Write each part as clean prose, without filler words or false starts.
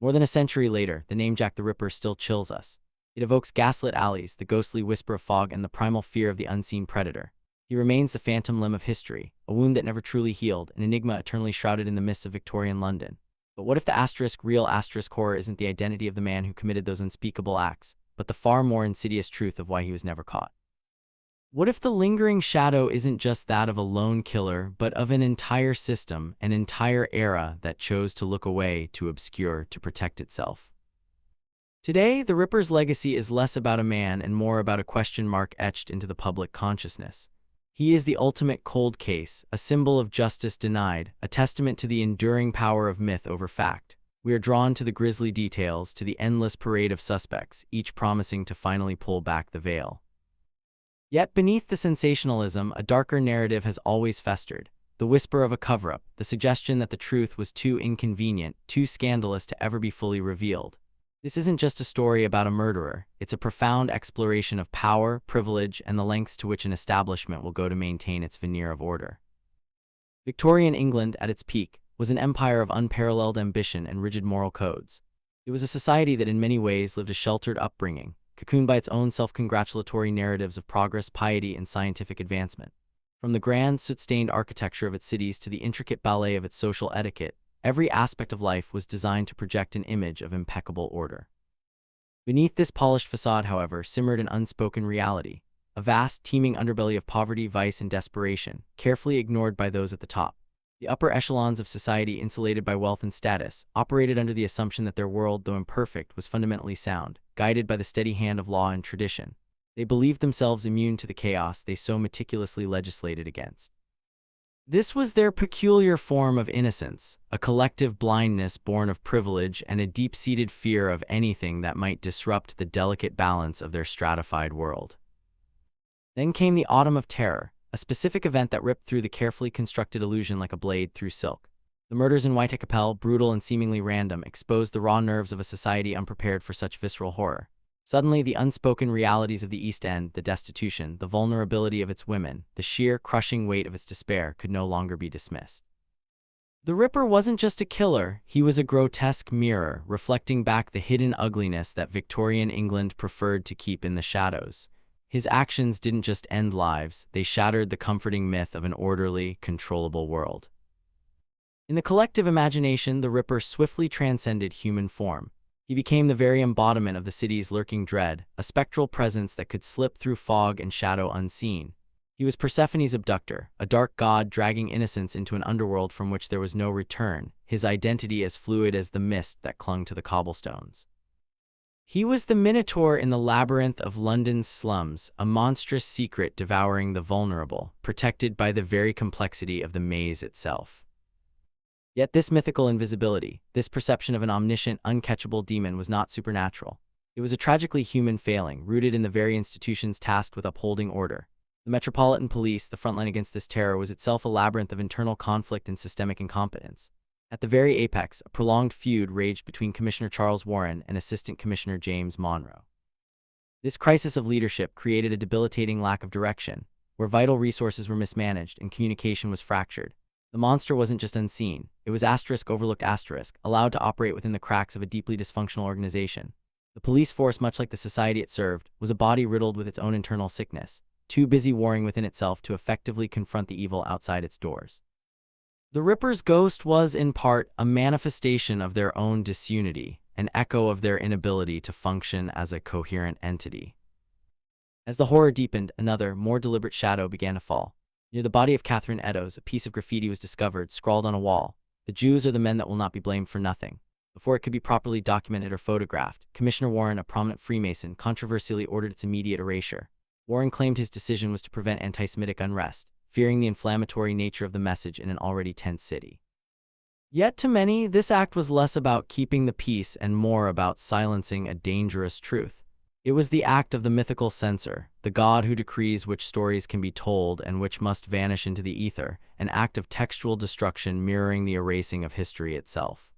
More than a century later, the name Jack the Ripper still chills us. It evokes gaslit alleys, the ghostly whisper of fog, and the primal fear of the unseen predator. He remains the phantom limb of history, a wound that never truly healed, an enigma eternally shrouded in the mists of Victorian London. But what if the real horror isn't the identity of the man who committed those unspeakable acts, but the far more insidious truth of why he was never caught? What if the lingering shadow isn't just that of a lone killer, but of an entire system, an entire era that chose to look away, to obscure, to protect itself? Today, the Ripper's legacy is less about a man and more about a question mark etched into the public consciousness. He is the ultimate cold case, a symbol of justice denied, a testament to the enduring power of myth over fact. We are drawn to the grisly details, to the endless parade of suspects, each promising to finally pull back the veil. Yet beneath the sensationalism, a darker narrative has always festered. The whisper of a cover-up, the suggestion that the truth was too inconvenient, too scandalous to ever be fully revealed. This isn't just a story about a murderer, it's a profound exploration of power, privilege, and the lengths to which an establishment will go to maintain its veneer of order. Victorian England, at its peak, was an empire of unparalleled ambition and rigid moral codes. It was a society that in many ways lived a sheltered upbringing, cocooned by its own self-congratulatory narratives of progress, piety, and scientific advancement. From the grand, soot-stained architecture of its cities to the intricate ballet of its social etiquette, every aspect of life was designed to project an image of impeccable order. Beneath this polished facade, however, simmered an unspoken reality, a vast, teeming underbelly of poverty, vice, and desperation, carefully ignored by those at the top. The upper echelons of society, insulated by wealth and status, operated under the assumption that their world, though imperfect, was fundamentally sound, guided by the steady hand of law and tradition. They believed themselves immune to the chaos they so meticulously legislated against. This was their peculiar form of innocence, a collective blindness born of privilege and a deep-seated fear of anything that might disrupt the delicate balance of their stratified world. Then came the Autumn of Terror, a specific event that ripped through the carefully constructed illusion like a blade through silk. The murders in Whitechapel, brutal and seemingly random, exposed the raw nerves of a society unprepared for such visceral horror. Suddenly, the unspoken realities of the East End, the destitution, the vulnerability of its women, the sheer, crushing weight of its despair could no longer be dismissed. The Ripper wasn't just a killer, he was a grotesque mirror, reflecting back the hidden ugliness that Victorian England preferred to keep in the shadows. His actions didn't just end lives, they shattered the comforting myth of an orderly, controllable world. In the collective imagination, the Ripper swiftly transcended human form. He became the very embodiment of the city's lurking dread, a spectral presence that could slip through fog and shadow unseen. He was Persephone's abductor, a dark god dragging innocence into an underworld from which there was no return, his identity as fluid as the mist that clung to the cobblestones. He was the Minotaur in the labyrinth of London's slums, a monstrous secret devouring the vulnerable, protected by the very complexity of the maze itself. Yet this mythical invisibility, this perception of an omniscient, uncatchable demon was not supernatural. It was a tragically human failing, rooted in the very institutions tasked with upholding order. The Metropolitan Police, the front line against this terror, was itself a labyrinth of internal conflict and systemic incompetence. At the very apex, a prolonged feud raged between Commissioner Charles Warren and Assistant Commissioner James Monroe. This crisis of leadership created a debilitating lack of direction, where vital resources were mismanaged and communication was fractured. The monster wasn't just unseen, it was overlooked, allowed to operate within the cracks of a deeply dysfunctional organization. The police force, much like the society it served, was a body riddled with its own internal sickness, too busy warring within itself to effectively confront the evil outside its doors. The Ripper's ghost was, in part, a manifestation of their own disunity, an echo of their inability to function as a coherent entity. As the horror deepened, another, more deliberate shadow began to fall. Near the body of Catherine Eddowes, a piece of graffiti was discovered, scrawled on a wall. "The Jews are the men that will not be blamed for nothing." Before it could be properly documented or photographed, Commissioner Warren, a prominent Freemason, controversially ordered its immediate erasure. Warren claimed his decision was to prevent anti-Semitic unrest, fearing the inflammatory nature of the message in an already tense city. Yet to many, this act was less about keeping the peace and more about silencing a dangerous truth. It was the act of the mythical censor, the god who decrees which stories can be told and which must vanish into the ether, an act of textual destruction mirroring the erasing of history itself.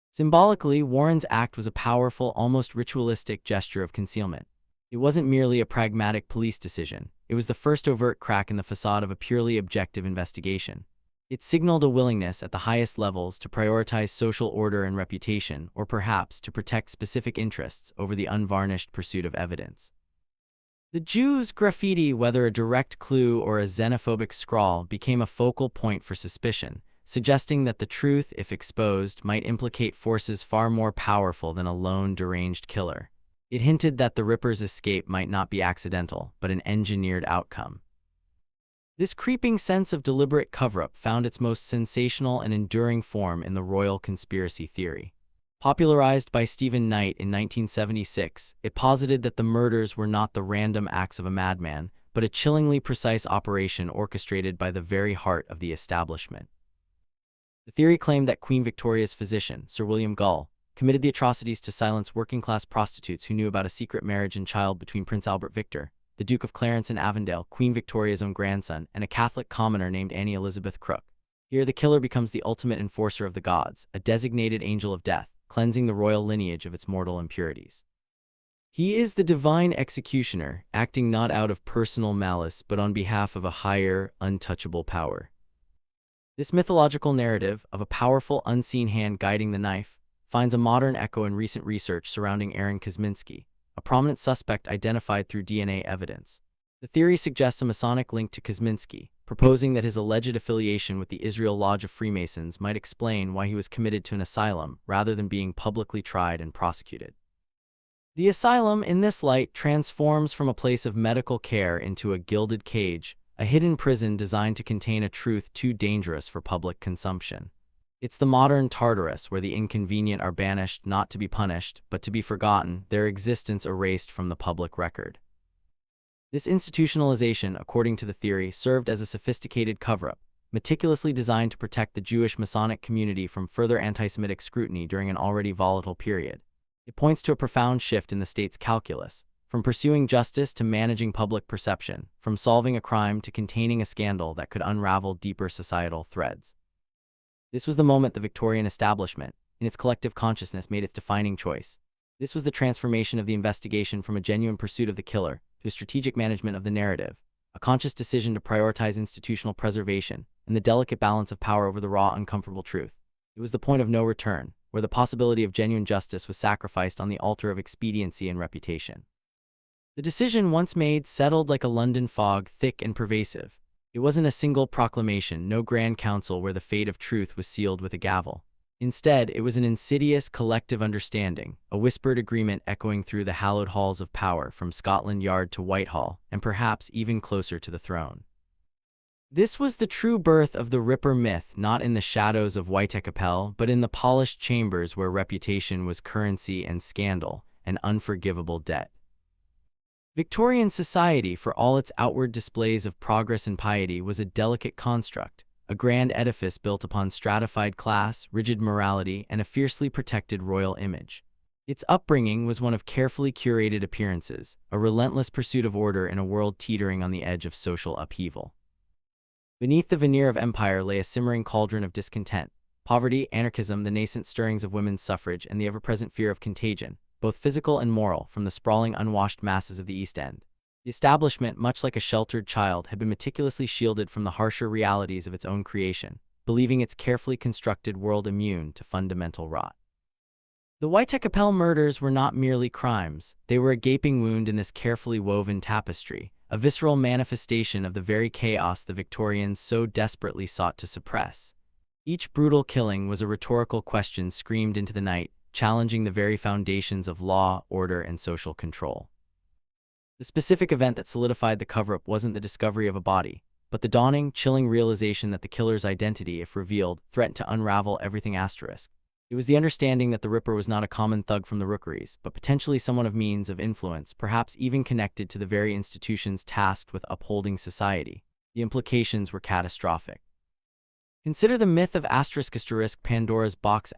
Symbolically, Warren's act was a powerful, almost ritualistic gesture of concealment. It wasn't merely a pragmatic police decision, it was the first overt crack in the facade of a purely objective investigation. It signaled a willingness at the highest levels to prioritize social order and reputation, or perhaps to protect specific interests over the unvarnished pursuit of evidence. The Jews' graffiti, whether a direct clue or a xenophobic scrawl, became a focal point for suspicion, suggesting that the truth, if exposed, might implicate forces far more powerful than a lone deranged killer. It hinted that the Ripper's escape might not be accidental, but an engineered outcome. This creeping sense of deliberate cover-up found its most sensational and enduring form in the royal conspiracy theory. Popularized by Stephen Knight in 1976, it posited that the murders were not the random acts of a madman, but a chillingly precise operation orchestrated by the very heart of the establishment. The theory claimed that Queen Victoria's physician, Sir William Gull, committed the atrocities to silence working-class prostitutes who knew about a secret marriage and child between Prince Albert Victor, the Duke of Clarence and Avondale, Queen Victoria's own grandson, and a Catholic commoner named Annie Elizabeth Crook. Here, the killer becomes the ultimate enforcer of the gods, a designated angel of death, cleansing the royal lineage of its mortal impurities. He is the divine executioner, acting not out of personal malice but on behalf of a higher, untouchable power. This mythological narrative of a powerful, unseen hand guiding the knife finds a modern echo in recent research surrounding Aaron Kosminski, a prominent suspect identified through DNA evidence. The theory suggests a Masonic link to Kosminski, proposing that his alleged affiliation with the Israel Lodge of Freemasons might explain why he was committed to an asylum rather than being publicly tried and prosecuted. The asylum, in this light, transforms from a place of medical care into a gilded cage, a hidden prison designed to contain a truth too dangerous for public consumption. It's the modern Tartarus, where the inconvenient are banished not to be punished, but to be forgotten, their existence erased from the public record. This institutionalization, according to the theory, served as a sophisticated cover-up, meticulously designed to protect the Jewish Masonic community from further anti-Semitic scrutiny during an already volatile period. It points to a profound shift in the state's calculus, from pursuing justice to managing public perception, from solving a crime to containing a scandal that could unravel deeper societal threads. This was the moment the Victorian establishment, in its collective consciousness, made its defining choice. This was the transformation of the investigation from a genuine pursuit of the killer to a strategic management of the narrative, a conscious decision to prioritize institutional preservation and the delicate balance of power over the raw, uncomfortable truth. It was the point of no return, where the possibility of genuine justice was sacrificed on the altar of expediency and reputation. The decision, once made, settled like a London fog, thick and pervasive. It wasn't a single proclamation, no grand council where the fate of truth was sealed with a gavel. Instead, it was an insidious collective understanding, a whispered agreement echoing through the hallowed halls of power from Scotland Yard to Whitehall, and perhaps even closer to the throne. This was the true birth of the Ripper myth, not in the shadows of Whitechapel, but in the polished chambers where reputation was currency and scandal, an unforgivable debt. Victorian society, for all its outward displays of progress and piety, was a delicate construct, a grand edifice built upon stratified class, rigid morality, and a fiercely protected royal image. Its upbringing was one of carefully curated appearances, a relentless pursuit of order in a world teetering on the edge of social upheaval. Beneath the veneer of empire lay a simmering cauldron of discontent, poverty, anarchism, the nascent stirrings of women's suffrage, and the ever-present fear of contagion, both physical and moral, from the sprawling, unwashed masses of the East End. The establishment, much like a sheltered child, had been meticulously shielded from the harsher realities of its own creation, believing its carefully constructed world immune to fundamental rot. The Whitechapel murders were not merely crimes, they were a gaping wound in this carefully woven tapestry, a visceral manifestation of the very chaos the Victorians so desperately sought to suppress. Each brutal killing was a rhetorical question screamed into the night, challenging the very foundations of law, order, and social control. The specific event that solidified the cover-up wasn't the discovery of a body, but the dawning, chilling realization that the killer's identity, if revealed, threatened to unravel everything. It was the understanding that the Ripper was not a common thug from the Rookeries, but potentially someone of means of influence, perhaps even connected to the very institutions tasked with upholding society. The implications were catastrophic. Consider the myth of Pandora's box.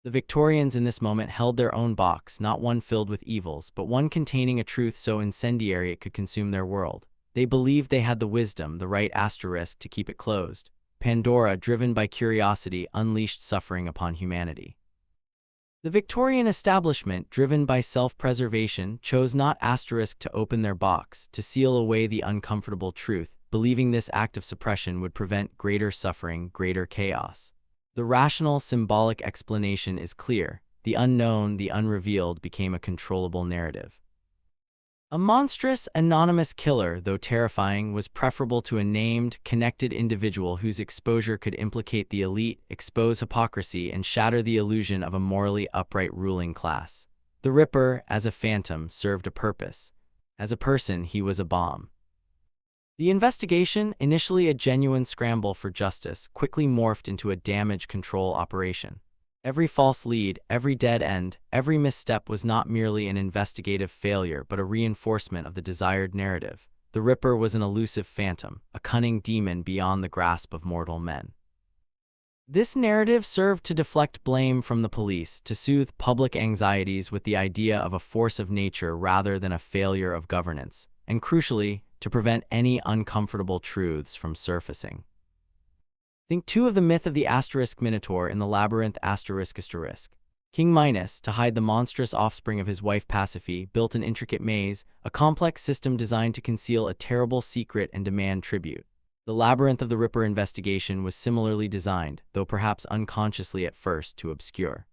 The Victorians in this moment held their own box, not one filled with evils, but one containing a truth so incendiary it could consume their world. They believed they had the wisdom, the right to keep it closed. Pandora, driven by curiosity, unleashed suffering upon humanity. The Victorian establishment, driven by self-preservation, chose not to open their box, to seal away the uncomfortable truth. believing this act of suppression would prevent greater suffering, greater chaos. The rational, symbolic explanation is clear. The unknown, the unrevealed, became a controllable narrative. A monstrous, anonymous killer, though terrifying, was preferable to a named, connected individual whose exposure could implicate the elite, expose hypocrisy, and shatter the illusion of a morally upright ruling class. The Ripper, as a phantom, served a purpose. As a person, he was a bomb. The investigation, initially a genuine scramble for justice, quickly morphed into a damage control operation. Every false lead, every dead end, every misstep was not merely an investigative failure but a reinforcement of the desired narrative. The Ripper was an elusive phantom, a cunning demon beyond the grasp of mortal men. This narrative served to deflect blame from the police, to soothe public anxieties with the idea of a force of nature rather than a failure of governance, and crucially, to prevent any uncomfortable truths from surfacing. Think too of the myth of the asterisk minotaur in the labyrinth asterisk. King Minos, to hide the monstrous offspring of his wife Pasiphae, built an intricate maze, a complex system designed to conceal a terrible secret and demand tribute. The labyrinth of the Ripper investigation was similarly designed, though perhaps unconsciously at first, to obscure.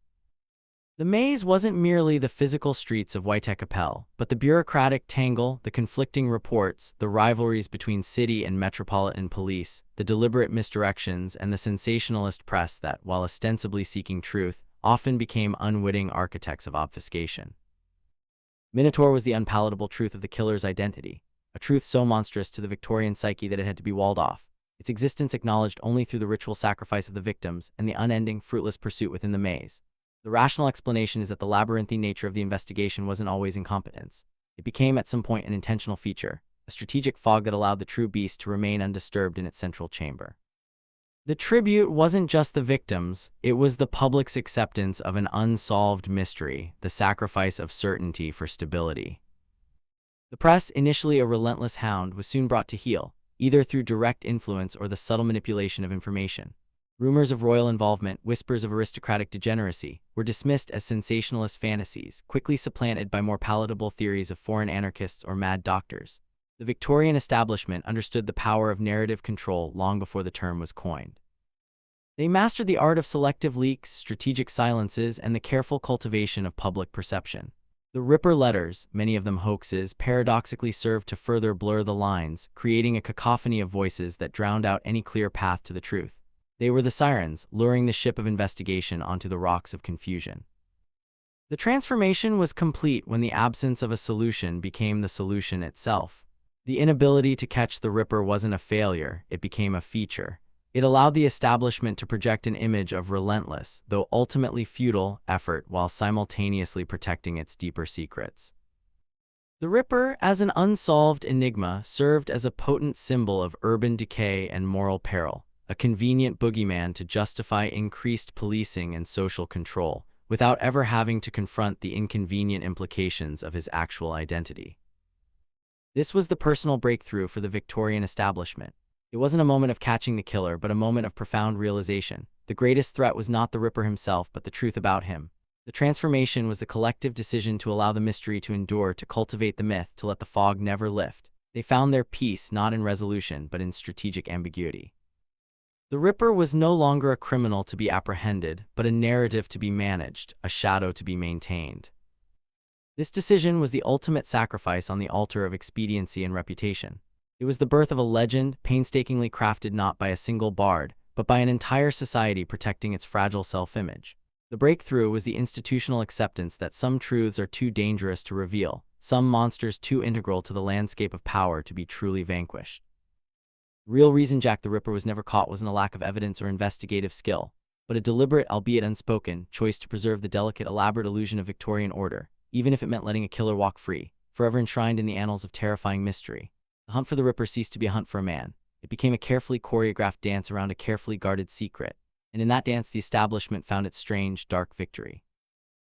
The maze wasn't merely the physical streets of Whitechapel, but the bureaucratic tangle, the conflicting reports, the rivalries between city and metropolitan police, the deliberate misdirections, and the sensationalist press that, while ostensibly seeking truth, often became unwitting architects of obfuscation. Minotaur was the unpalatable truth of the killer's identity, a truth so monstrous to the Victorian psyche that it had to be walled off, its existence acknowledged only through the ritual sacrifice of the victims and the unending, fruitless pursuit within the maze. The rational explanation is that the labyrinthine nature of the investigation wasn't always incompetence. It became at some point an intentional feature, a strategic fog that allowed the true beast to remain undisturbed in its central chamber. The tribute wasn't just the victims, it was the public's acceptance of an unsolved mystery, the sacrifice of certainty for stability. The press, initially a relentless hound, was soon brought to heel, either through direct influence or the subtle manipulation of information. Rumors of royal involvement, whispers of aristocratic degeneracy, were dismissed as sensationalist fantasies, quickly supplanted by more palatable theories of foreign anarchists or mad doctors. The Victorian establishment understood the power of narrative control long before the term was coined. They mastered the art of selective leaks, strategic silences, and the careful cultivation of public perception. The Ripper letters, many of them hoaxes, paradoxically served to further blur the lines, creating a cacophony of voices that drowned out any clear path to the truth. They were the sirens, luring the ship of investigation onto the rocks of confusion. The transformation was complete when the absence of a solution became the solution itself. The inability to catch the Ripper wasn't a failure, it became a feature. It allowed the establishment to project an image of relentless, though ultimately futile, effort while simultaneously protecting its deeper secrets. The Ripper, as an unsolved enigma, served as a potent symbol of urban decay and moral peril, a convenient boogeyman to justify increased policing and social control, without ever having to confront the inconvenient implications of his actual identity. This was the personal breakthrough for the Victorian establishment. It wasn't a moment of catching the killer, but a moment of profound realization. The greatest threat was not the Ripper himself, but the truth about him. The transformation was the collective decision to allow the mystery to endure, to cultivate the myth, to let the fog never lift. They found their peace not in resolution, but in strategic ambiguity. The Ripper was no longer a criminal to be apprehended, but a narrative to be managed, a shadow to be maintained. This decision was the ultimate sacrifice on the altar of expediency and reputation. It was the birth of a legend, painstakingly crafted not by a single bard, but by an entire society protecting its fragile self-image. The breakthrough was the institutional acceptance that some truths are too dangerous to reveal, some monsters too integral to the landscape of power to be truly vanquished. The real reason Jack the Ripper was never caught wasn't a lack of evidence or investigative skill, but a deliberate, albeit unspoken, choice to preserve the delicate, elaborate illusion of Victorian order, even if it meant letting a killer walk free, forever enshrined in the annals of terrifying mystery. The hunt for the Ripper ceased to be a hunt for a man. It became a carefully choreographed dance around a carefully guarded secret, and in that dance the establishment found its strange, dark victory.